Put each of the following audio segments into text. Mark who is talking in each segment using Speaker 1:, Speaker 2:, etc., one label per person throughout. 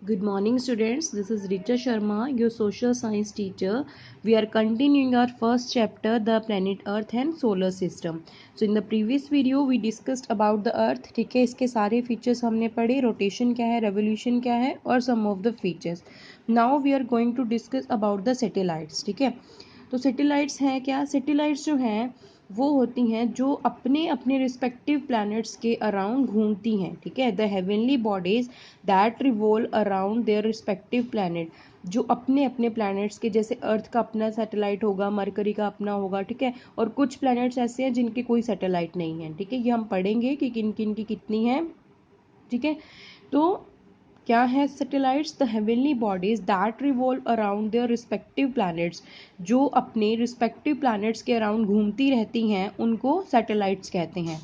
Speaker 1: Good morning students, this is Richa Sharma, your social science teacher. We are continuing our first chapter, the planet Earth and solar system. So in the previous video we discussed about the Earth, ठीक है, इसके सारे features हमने पढ़े, rotation क्या है, revolution क्या है और some of the features. Now we are going to discuss about the satellites, ठीक है. तो satellites हैं क्या, satellites जो हैं वो होती हैं जो अपने अपने रिस्पेक्टिव प्लैनेट्स के अराउंड घूमती हैं, ठीक है. The heavenly bodies that revolve around their respective planet, जो अपने अपने प्लैनेट्स के, जैसे अर्थ का अपना सैटेलाइट होगा, मरकरी का अपना होगा, ठीक है. और कुछ प्लैनेट्स ऐसे हैं जिनके कोई सैटेलाइट नहीं है, ठीक है. ये हम पढ़ेंगे कि किन किन की कितनी है, ठीक है. तो क्या है satellites? The heavenly bodies that revolve around their respective planets, जो अपने रिस्पेक्टिव प्लैनेट्स के अराउंड घूमती रहती हैं, उनको सैटेलाइट्स कहते हैं.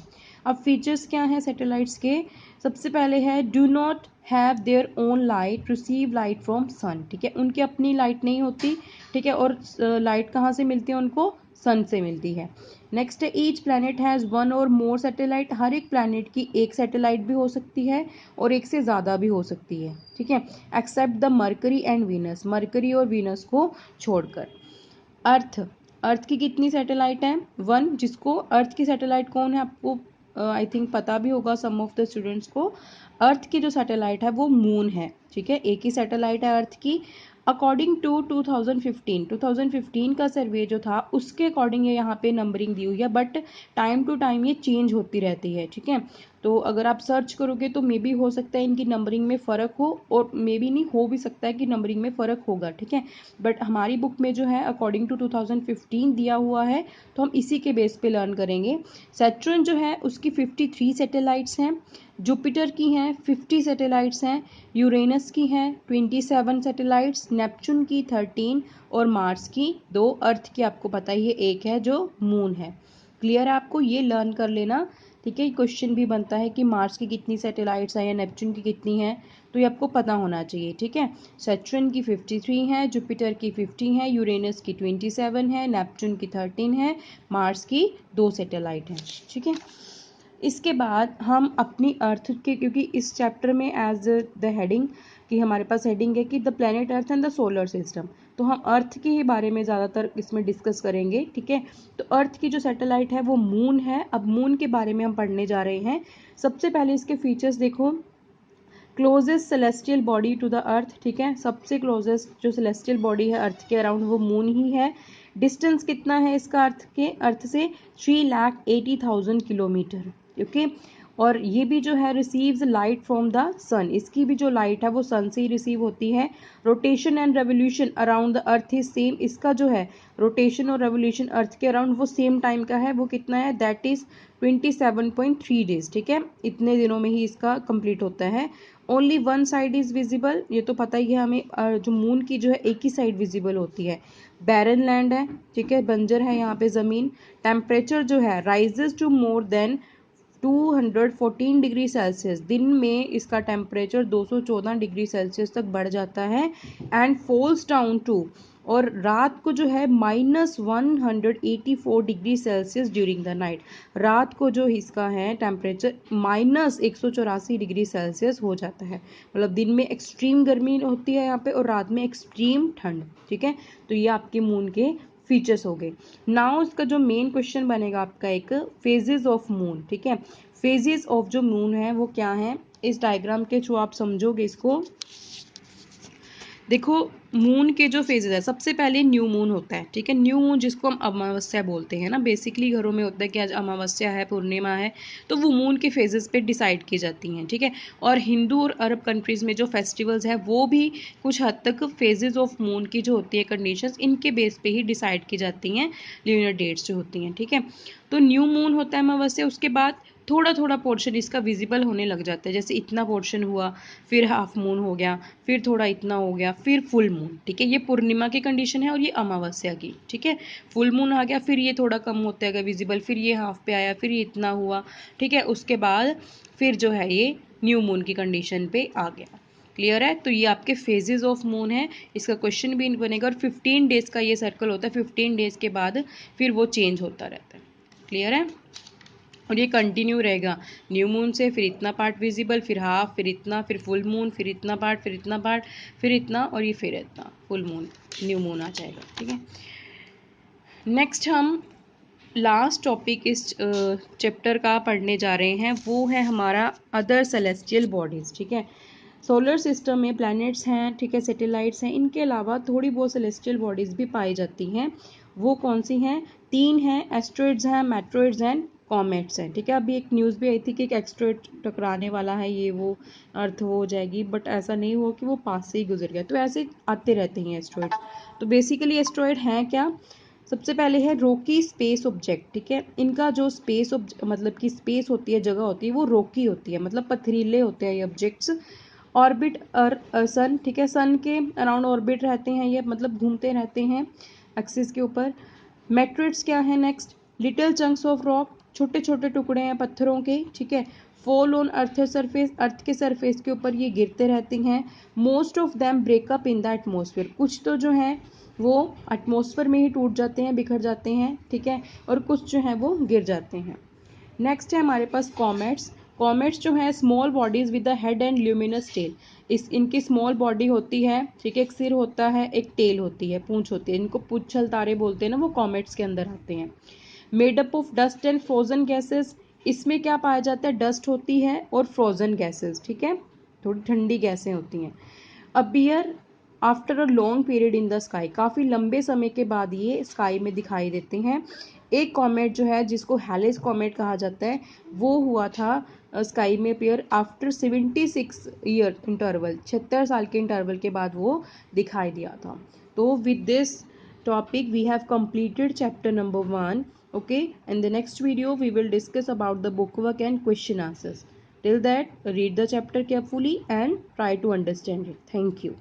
Speaker 1: अब फीचर्स क्या हैं सैटेलाइट्स के? सबसे पहले है do not have their own light, receive light from sun, ठीक है. उनकी अपनी लाइट नहीं होती, ठीक है. और लाइट कहाँ से मिलती है उनको? सन से मिलती है. नेक्स्ट है ईच प्लैनेट हैज़ वन और मोर सैटेलाइट, हर एक प्लैनेट की एक सैटेलाइट भी हो सकती है और एक से ज़्यादा भी हो सकती है, ठीक है. Except the Mercury and Venus, Mercury और वीनस को छोड़कर. अर्थ की कितनी सैटेलाइट है? वन. जिसको अर्थ की सैटेलाइट कौन है आपको आई थिंक पता भी होगा सम ऑफ द स्टूडेंट्स को. अर्थ की जो सैटेलाइट है वो मून है, ठीक है. एक ही सैटेलाइट है अर्थ की. अकॉर्डिंग टू 2015 का सर्वे जो था उसके अकॉर्डिंग ये यहाँ पे नंबरिंग दी हुई है, बट टाइम टू टाइम ये चेंज होती रहती है, ठीक है. तो अगर आप सर्च करोगे तो मे बी हो सकता है इनकी नंबरिंग में फ़र्क हो, और मे बी नहीं, हो भी सकता है कि नंबरिंग में फ़र्क होगा, ठीक है. बट हमारी बुक में जो है अकॉर्डिंग टू 2015 दिया हुआ है, तो हम इसी के बेस पे लर्न करेंगे. सैटर्न जो है उसकी 53 सैटेलाइट्स हैं, जुपिटर की हैं 50 सैटेलाइट्स हैं, यूरेनस की हैं 27 सैटेलाइट्स, नेपच्यून की 13 और मार्स की 2. अर्थ की आपको पता ही है एक है जो मून है. क्लियर है आपको? ये लर्न कर लेना, ठीक है. क्वेश्चन भी बनता है कि मार्स की कितनी सैटेलाइट्स हैं या नेपच्यून की कितनी हैं, तो ये आपको पता होना चाहिए, ठीक है. सैटर्न की 53 है, जुपिटर की 50 है, यूरेनस की 27 है, नेपच्यून की 13 है, मार्स की 2 सैटेलाइट हैं, ठीक है. इसके बाद हम अपनी अर्थ के, क्योंकि इस चैप्टर में एज द हेडिंग कि हमारे पास हेडिंग है कि the planet earth and the solar system, तो हम अर्थ के ही बारे में ज़्यादातर इसमें डिस्कस करेंगे, ठीक है. तो अर्थ की जो सैटेलाइट है वो मून है. अब मून के बारे में हम पढ़ने जा रहे हैं. सबसे पहले इसके फीचर्स देखो. Closest celestial body to the Earth, ठीक है. सबसे क्लोजेस्ट जो सेलेस्टियल बॉडी है अर्थ के अराउंड वो मून ही है. डिस्टेंस कितना है इसका अर्थ से? 3,80,000 किलोमीटर, ओके. और ये भी जो है रिसीव्स लाइट फ्रॉम द सन, इसकी भी जो लाइट है वो सन से ही रिसीव होती है. Rotation and revolution around the earth is same, इसका जो है रोटेशन और रेवोल्यूशन अर्थ के अराउंड वो सेम टाइम का है. वो कितना है? दैट इज 27.3 डेज, ठीक है. इतने दिनों में ही इसका कंप्लीट होता है. Only one side is visible, ये तो पता ही है हमें, जो मून की जो है एक ही साइड विजिबल होती है. बैरन लैंड है, ठीक है, बंजर है यहाँ पे ज़मीन. टेम्परेचर जो है rises to more than 214 degree Celsius, दिन में इसका टेम्परेचर 214 डिग्री सेल्सियस तक बढ़ जाता है. एंड फॉल्स डाउन टू, और रात को जो है -184 degree Celsius during the night. रात को जो इसका है टेम्परेचर -184 डिग्री सेल्सियस हो जाता है. मतलब दिन में एक्सट्रीम गर्मी होती है यहाँ पे और रात में एक्सट्रीम ठंड, ठीक है. तो ये आपके मून के फीचर्स हो गए. नाउ इसका जो मेन क्वेश्चन बनेगा आपका एक फेजेस ऑफ मून, ठीक है. फेजेस ऑफ जो मून है वो क्या है, इस डायग्राम के थ्रू आप समझोगे इसको. देखो मून के जो फेजेस है, सबसे पहले न्यू मून होता है, ठीक है. न्यू मून जिसको हम अमावस्या बोलते हैं ना, बेसिकली घरों में होता है कि आज अमावस्या है, पूर्णिमा है, तो वो मून के फेजेस पे डिसाइड की जाती हैं, ठीक है. और हिंदू और अरब कंट्रीज़ में जो फेस्टिवल्स है वो भी कुछ हद तक फेजेस ऑफ मून की जो होती है कंडीशंस, इनके बेस पे ही डिसाइड की जाती हैं ल्यूनर डेट्स जो होती हैं, ठीक है. तो न्यू मून होता है अमावस्या, उसके बाद थोड़ा थोड़ा पोर्शन इसका विजिबल होने लग जाता है. जैसे इतना पोर्शन हुआ, फिर हाफ मून हो गया, फिर थोड़ा इतना हो गया, फिर फुल मून, ठीक है. ये पूर्णिमा की कंडीशन है और ये अमावस्या की, ठीक है. फुल मून आ गया, फिर ये थोड़ा कम होता है विजिबल, फिर ये हाफ पे आया, फिर ये इतना हुआ, ठीक है. उसके बाद फिर जो है ये न्यू मून की कंडीशन पे आ गया. क्लियर है? तो ये आपके फेजेस ऑफ मून है. इसका क्वेश्चन भी बनेगा और 15 डेज का ये सर्कल होता है. 15 डेज के बाद फिर वो चेंज होता रहता है. क्लियर है? और ये कंटिन्यू रहेगा। न्यू मून से फिर इतना पार्ट विजिबल, फिर हाफ, फिर इतना, फिर फुल मून, फिर इतना पार्ट, फिर इतना पार्ट, फिर इतना, और ये फिर इतना फुल मून, न्यू मून आ जाएगा। ठीक है, नेक्स्ट हम लास्ट टॉपिक इस चैप्टर का पढ़ने जा रहे हैं, वो है हमारा अदर सेलेस्टियल बॉडीज़। ठीक है, सोलर सिस्टम में प्लैनेट्स हैं, ठीक है, सैटेलाइट्स हैं, इनके अलावा थोड़ी बहुत सेलेस्टियल बॉडीज़ भी पाई जाती हैं। वो कौन सी हैं? 3 हैं, एस्ट्रॉइड्स हैं, मेट्रॉइड्स हैं, कॉमेट्स हैं। ठीक है, अभी एक न्यूज़ भी आई थी कि एक एस्ट्रॉइड टकराने वाला है, ये वो अर्थ हो जाएगी, बट ऐसा नहीं हो कि वो पास से ही गुजर गया। तो ऐसे आते रहते हैं एस्ट्रॉइड। तो बेसिकली एस्ट्रॉइड हैं क्या? सबसे पहले है रॉकी स्पेस ऑब्जेक्ट। ठीक है, इनका जो स्पेस मतलब कि स्पेस होती है, जगह होती है, वो रॉकी होती है, मतलब पथरीले होते हैं ये ऑब्जेक्ट्स। ऑर्बिट सन, ठीक है, सन के अराउंड ऑर्बिट रहते हैं ये, मतलब घूमते रहते हैं एक्सिस के ऊपर। मेट्रोइड्स क्या है? Next, little chunks of rock, छोटे छोटे टुकड़े हैं पत्थरों के। ठीक है, फॉल ऑन अर्थ सरफेस, अर्थ के सरफेस के ऊपर ये गिरते रहते हैं। Most of them breakup in the atmosphere, कुछ तो जो है वो एटमोसफेयर में ही टूट जाते हैं, बिखर जाते हैं। ठीक है, और कुछ जो है वो गिर जाते हैं। नेक्स्ट है हमारे पास कॉमेट्स। कॉमेट्स जो है small bodies with the head and luminous tail, इनकी स्मॉल बॉडी होती है। ठीक है, एक सिर होता है, एक टेल होती है, पूंछ होती है, इनको पूंछल तारे बोलते हैं ना, वो कॉमेट्स के अंदर आते हैं। Made up of dust and frozen gases, इसमें क्या पाया जाता है? डस्ट होती है और फ्रोजन गैसेस। ठीक है, थोड़ी ठंडी गैसें होती हैं। Appear after a long period in the sky, काफ़ी लंबे समय के बाद ये स्काई में दिखाई देते हैं। एक कॉमेट जो है जिसको हेलिस कॉमेट कहा जाता है, वो हुआ था स्काई में अपीयर आफ्टर 76 ईयर इंटरवल, 76 साल के इंटरवल के बाद वो दिखाई दिया था। तो with this topic we have completed chapter number 1. Okay, in the next video we will discuss about the book work and question answers. Till that, read the chapter carefully and try to understand it. Thank you.